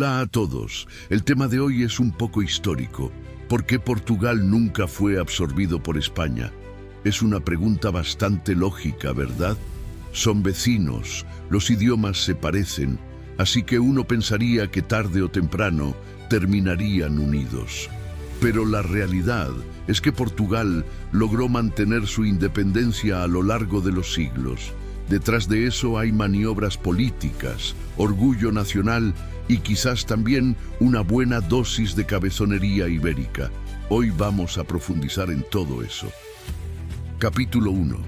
Hola a todos. El tema de hoy es un poco histórico. ¿Por qué Portugal nunca fue absorbido por España? Es una pregunta bastante lógica, ¿verdad? Son vecinos, los idiomas se parecen, así que uno pensaría que tarde o temprano terminarían unidos. Pero la realidad es que Portugal logró mantener su independencia a lo largo de los siglos. Detrás de eso hay maniobras políticas, orgullo nacional y quizás también una buena dosis de cabezonería ibérica. Hoy vamos a profundizar en todo eso. Capítulo 1.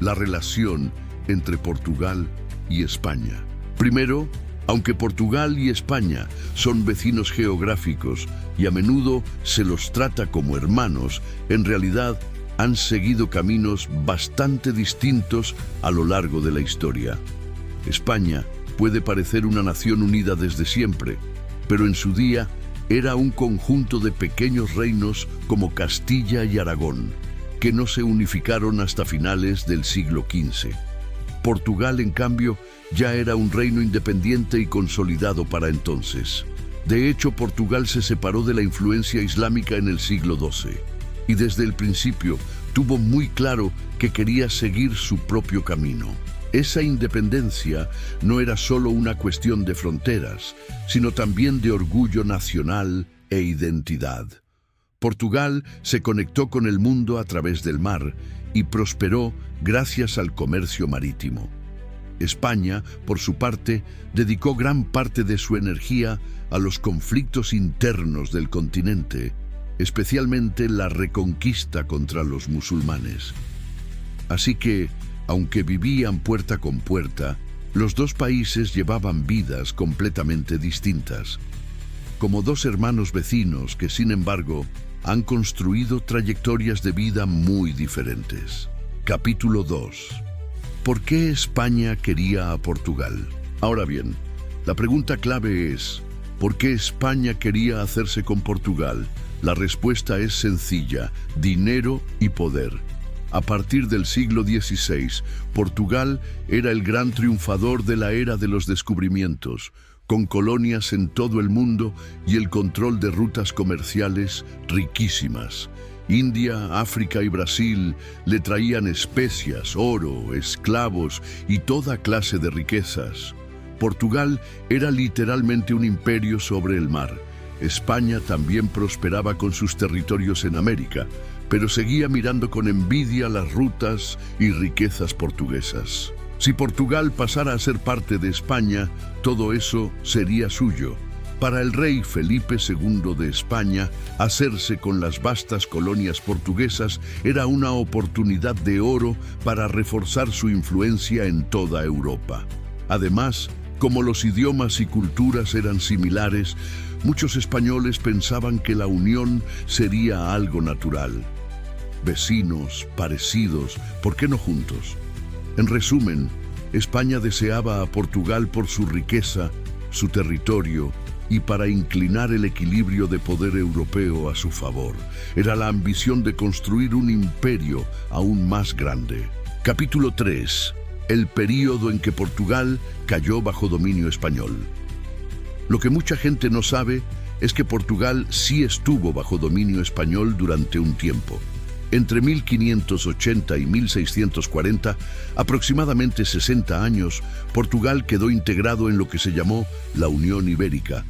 La relación entre Portugal y España. Primero, aunque Portugal y España son vecinos geográficos y a menudo se los trata como hermanos, en realidad han seguido caminos bastante distintos a lo largo de la historia. España puede parecer una nación unida desde siempre, pero en su día era un conjunto de pequeños reinos como Castilla y Aragón, que no se unificaron hasta finales del siglo XV. Portugal, en cambio, ya era un reino independiente y consolidado para entonces. De hecho, Portugal se separó de la influencia islámica en el siglo XII. Y desde el principio tuvo muy claro que quería seguir su propio camino. Esa independencia no era solo una cuestión de fronteras, sino también de orgullo nacional e identidad. Portugal se conectó con el mundo a través del mar y prosperó gracias al comercio marítimo. España, por su parte, dedicó gran parte de su energía a los conflictos internos del continente, especialmente la reconquista contra los musulmanes. Así que, aunque vivían puerta con puerta, los dos países llevaban vidas completamente distintas, como dos hermanos vecinos que, sin embargo, han construido trayectorias de vida muy diferentes. Capítulo 2. ¿Por qué España quería a Portugal? Ahora bien, la pregunta clave es, ¿por qué España quería hacerse con Portugal? La respuesta es sencilla: dinero y poder. A partir del siglo XVI, Portugal era el gran triunfador de la era de los descubrimientos, con colonias en todo el mundo y el control de rutas comerciales riquísimas. India, África y Brasil le traían especias, oro, esclavos y toda clase de riquezas. Portugal era literalmente un imperio sobre el mar. España también prosperaba con sus territorios en América, pero seguía mirando con envidia las rutas y riquezas portuguesas. Si Portugal pasara a ser parte de España, todo eso sería suyo. Para el rey Felipe II de España, hacerse con las vastas colonias portuguesas era una oportunidad de oro para reforzar su influencia en toda Europa. Además, como los idiomas y culturas eran similares, muchos españoles pensaban que la unión sería algo natural. Vecinos, parecidos, ¿por qué no juntos? En resumen, España deseaba a Portugal por su riqueza, su territorio y para inclinar el equilibrio de poder europeo a su favor. Era la ambición de construir un imperio aún más grande. Capítulo 3. El período en que Portugal cayó bajo dominio español. Lo que mucha gente no sabe es que Portugal sí estuvo bajo dominio español durante un tiempo. Entre 1580 y 1640, aproximadamente 60 años, Portugal quedó integrado en lo que se llamó la Unión Ibérica.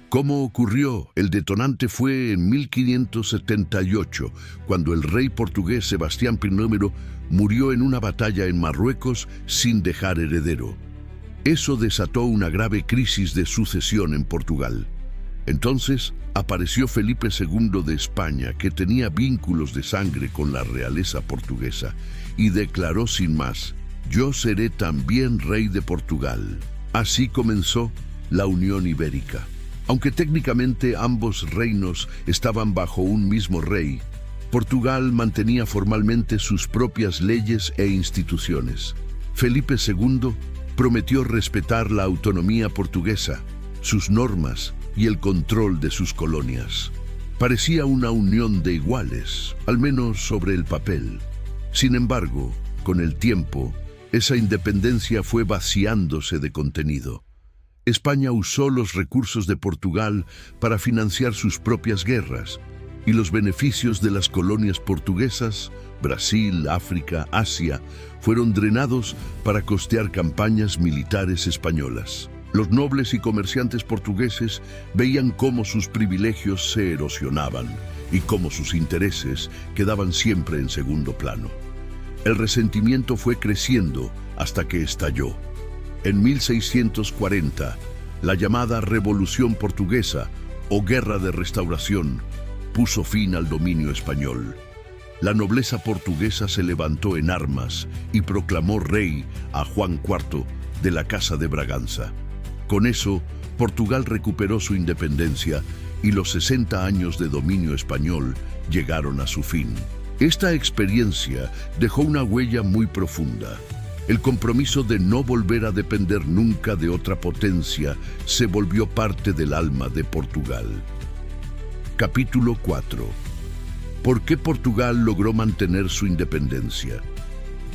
¿Cómo ocurrió? El detonante fue en 1578, cuando el rey portugués Sebastián I murió en una batalla en Marruecos sin dejar heredero. Eso desató una grave crisis de sucesión en Portugal. Entonces apareció Felipe II de España, que tenía vínculos de sangre con la realeza portuguesa, y declaró sin más: «Yo seré también rey de Portugal». Así comenzó la Unión Ibérica. Aunque técnicamente ambos reinos estaban bajo un mismo rey, Portugal mantenía formalmente sus propias leyes e instituciones. Felipe II prometió respetar la autonomía portuguesa, sus normas y el control de sus colonias. Parecía una unión de iguales, al menos sobre el papel. Sin embargo, con el tiempo, esa independencia fue vaciándose de contenido. España usó los recursos de Portugal para financiar sus propias guerras, y los beneficios de las colonias portuguesas, Brasil, África, Asia, fueron drenados para costear campañas militares españolas. Los nobles y comerciantes portugueses veían cómo sus privilegios se erosionaban y cómo sus intereses quedaban siempre en segundo plano. El resentimiento fue creciendo hasta que estalló. En 1640, la llamada Revolución Portuguesa o Guerra de Restauración puso fin al dominio español. La nobleza portuguesa se levantó en armas y proclamó rey a Juan IV de la Casa de Braganza. Con eso, Portugal recuperó su independencia y los 60 años de dominio español llegaron a su fin. Esta experiencia dejó una huella muy profunda. El compromiso de no volver a depender nunca de otra potencia se volvió parte del alma de Portugal. Capítulo 4. ¿Por qué Portugal logró mantener su independencia?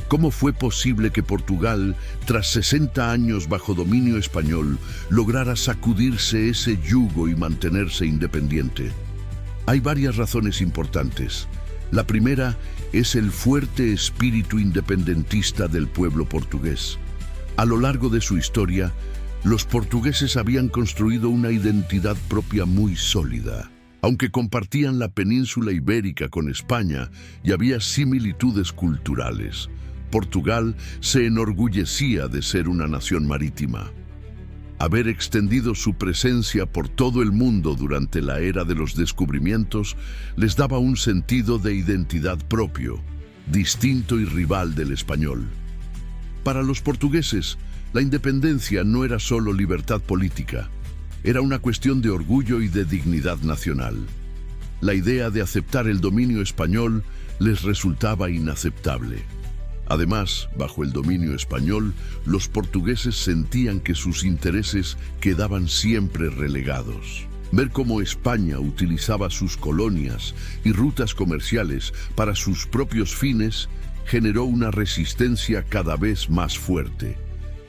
¿Cómo fue posible que Portugal, tras 60 años bajo dominio español, lograra sacudirse ese yugo y mantenerse independiente? Hay varias razones importantes. La primera es el fuerte espíritu independentista del pueblo portugués. A lo largo de su historia, los portugueses habían construido una identidad propia muy sólida. Aunque compartían la península ibérica con España y había similitudes culturales, Portugal se enorgullecía de ser una nación marítima. Haber extendido su presencia por todo el mundo durante la era de los descubrimientos les daba un sentido de identidad propio, distinto y rival del español. Para los portugueses, la independencia no era solo libertad política, era una cuestión de orgullo y de dignidad nacional. La idea de aceptar el dominio español les resultaba inaceptable. Además, bajo el dominio español, los portugueses sentían que sus intereses quedaban siempre relegados. Ver cómo España utilizaba sus colonias y rutas comerciales para sus propios fines generó una resistencia cada vez más fuerte.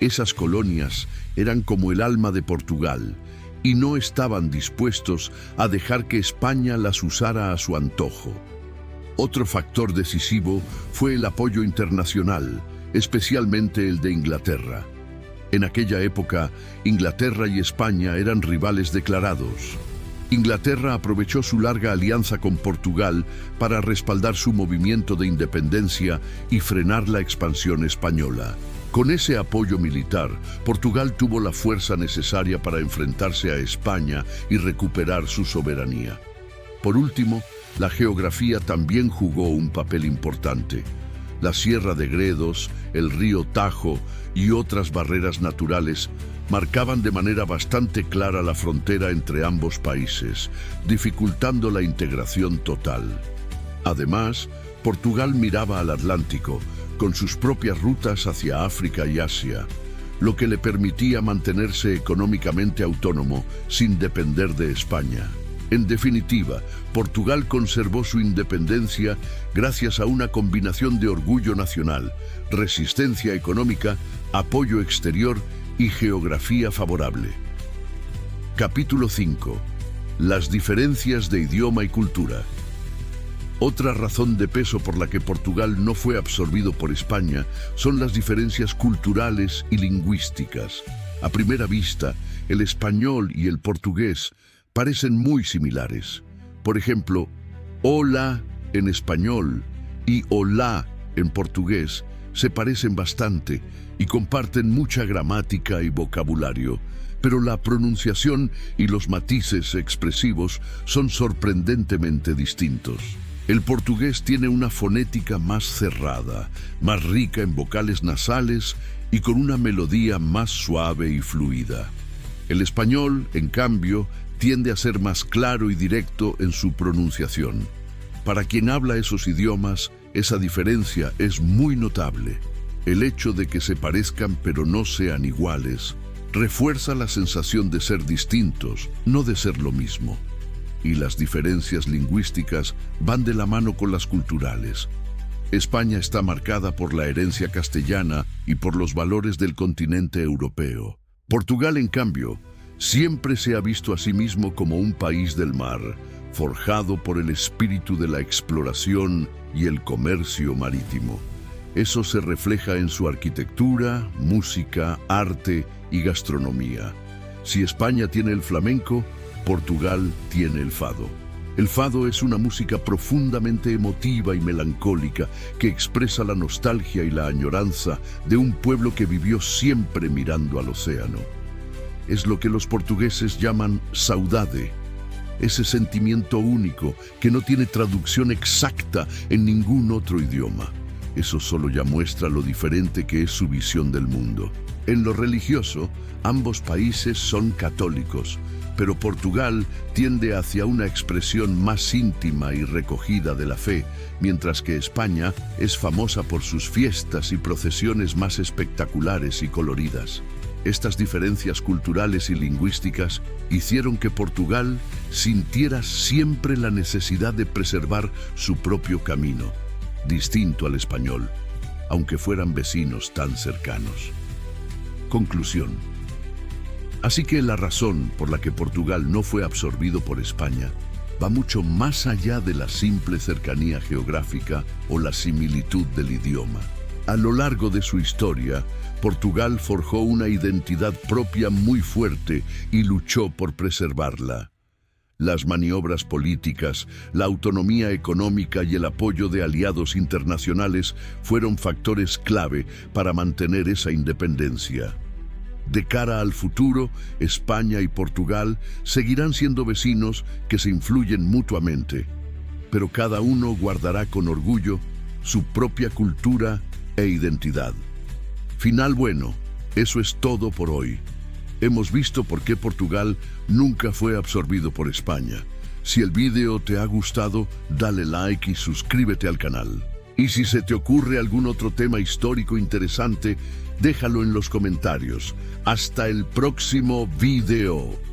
Esas colonias eran como el alma de Portugal y no estaban dispuestos a dejar que España las usara a su antojo. Otro factor decisivo fue el apoyo internacional, especialmente el de Inglaterra. En aquella época, Inglaterra y España eran rivales declarados. Inglaterra aprovechó su larga alianza con Portugal para respaldar su movimiento de independencia y frenar la expansión española. Con ese apoyo militar, Portugal tuvo la fuerza necesaria para enfrentarse a España y recuperar su soberanía. Por último, la geografía también jugó un papel importante. La Sierra de Gredos, el río Tajo y otras barreras naturales marcaban de manera bastante clara la frontera entre ambos países, dificultando la integración total. Además, Portugal miraba al Atlántico, con sus propias rutas hacia África y Asia, lo que le permitía mantenerse económicamente autónomo sin depender de España. En definitiva, Portugal conservó su independencia gracias a una combinación de orgullo nacional, resistencia económica, apoyo exterior y geografía favorable. Capítulo 5. Las diferencias de idioma y cultura. Otra razón de peso por la que Portugal no fue absorbido por España son las diferencias culturales y lingüísticas. A primera vista, el español y el portugués parecen muy similares. Por ejemplo, hola en español y hola en portugués se parecen bastante y comparten mucha gramática y vocabulario, pero la pronunciación y los matices expresivos son sorprendentemente distintos. El portugués tiene una fonética más cerrada, más rica en vocales nasales y con una melodía más suave y fluida. El español, en cambio, tiende a ser más claro y directo en su pronunciación. Para quien habla esos idiomas, esa diferencia es muy notable. El hecho de que se parezcan pero no sean iguales refuerza la sensación de ser distintos, no de ser lo mismo. Y las diferencias lingüísticas van de la mano con las culturales. España está marcada por la herencia castellana y por los valores del continente europeo. Portugal, en cambio, siempre se ha visto a sí mismo como un país del mar, forjado por el espíritu de la exploración y el comercio marítimo. Eso se refleja en su arquitectura, música, arte y gastronomía. Si España tiene el flamenco, Portugal tiene el fado. El fado es una música profundamente emotiva y melancólica que expresa la nostalgia y la añoranza de un pueblo que vivió siempre mirando al océano. Es lo que los portugueses llaman saudade, ese sentimiento único que no tiene traducción exacta en ningún otro idioma. Eso solo ya muestra lo diferente que es su visión del mundo. En lo religioso, ambos países son católicos, pero Portugal tiende hacia una expresión más íntima y recogida de la fe, mientras que España es famosa por sus fiestas y procesiones más espectaculares y coloridas. Estas diferencias culturales y lingüísticas hicieron que Portugal sintiera siempre la necesidad de preservar su propio camino, distinto al español, aunque fueran vecinos tan cercanos. Conclusión. Así que la razón por la que Portugal no fue absorbido por España va mucho más allá de la simple cercanía geográfica o la similitud del idioma. A lo largo de su historia, Portugal forjó una identidad propia muy fuerte y luchó por preservarla. Las maniobras políticas, la autonomía económica y el apoyo de aliados internacionales fueron factores clave para mantener esa independencia. De cara al futuro, España y Portugal seguirán siendo vecinos que se influyen mutuamente, pero cada uno guardará con orgullo su propia cultura e identidad. Final bueno, eso es todo por hoy. Hemos visto por qué Portugal nunca fue absorbido por España. Si el video te ha gustado, dale like y suscríbete al canal. Y si se te ocurre algún otro tema histórico interesante, déjalo en los comentarios. Hasta el próximo video.